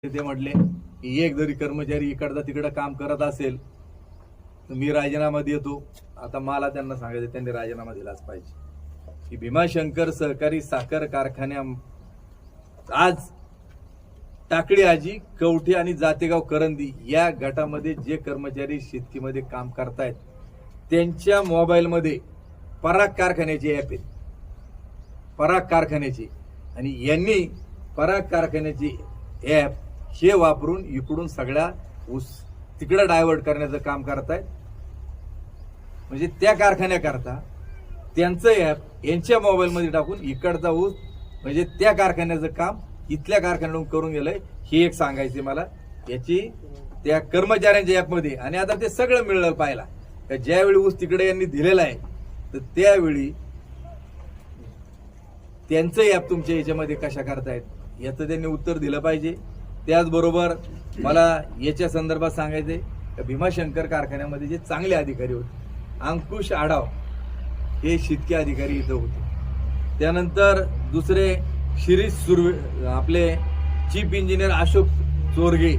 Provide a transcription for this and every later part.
ते म्हटले की एक जरी कर्मचारी इकडचा तिकडं काम करत असेल तर मी राजीनामा देतो. आता मला त्यांना सांगायचं त्यांनी राजीनामा दिलाच पाहिजे. की भीमाशंकर सहकारी साखर कारखान्या आज टाकळी आजी, कवठे आणि जातेगाव करंदी या गटामध्ये जे कर्मचारी शेतीमध्ये काम करतायत त्यांच्या मोबाईलमध्ये पराग कारखान्याचे ॲप आहेत. पराग कारखान्याचे आणि यांनी पराग कारखान्याचे ॲप हे वापरून इकडून सगळ्या ऊस तिकडे डायव्हर्ट करण्याचं काम करतायत. म्हणजे त्या कारखान्याकरता त्यांचं ॲप यांच्या मोबाईलमध्ये टाकून इकडचा ऊस म्हणजे त्या कारखान्याचं काम इथल्या कारखान्याकडून करून गेलंय. हे एक सांगायचे मला याची त्या कर्मचाऱ्यांच्या ॲपमध्ये. आणि आता ते सगळं मिळलं पाहिला का ज्यावेळी ऊस तिकडे यांनी दिलेला आहे तर त्यावेळी त्यांचं ॲप तुमच्या याच्यामध्ये कशा करतायत याचं त्यांनी उत्तर दिलं पाहिजे. त्याचबरोबर मला याच्या संदर्भात सांगायचंय का भीमाशंकर कारखान्यामध्ये जे चांगले अधिकारी होते, अंकुश आढाव हे शेतकी अधिकारी इथं होते. त्यानंतर दुसरे शिरीष सुर्वे आपले चीफ इंजिनियर अशोक चोरगे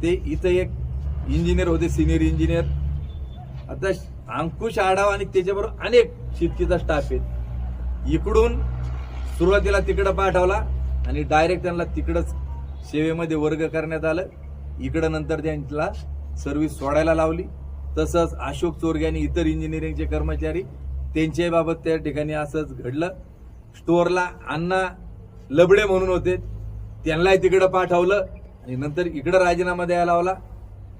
ते इथं एक इंजिनियर होते, सिनियर इंजिनियर. आता अंकुश आढाव आणि त्याच्याबरोबर अनेक शेतकीचा स्टाफ आहेत. इकडून सुरुवातीला तिकडं पाठवला आणि डायरेक्ट त्यांना तिकडंच सेवेमध्ये वर्ग करण्यात आलं. इकडं नंतर त्यांना सर्व्हिस सोडायला लावली. तसंच अशोक चोरगे आणि इतर इंजिनिअरिंगचे कर्मचारी त्यांच्या बाबत त्या ठिकाणी असंच घडलं. स्टोअरला अण्णा लबडे म्हणून होते, त्यांनाही तिकडं पाठवलं आणि नंतर इकडं राजीनामा द्यायला लावला.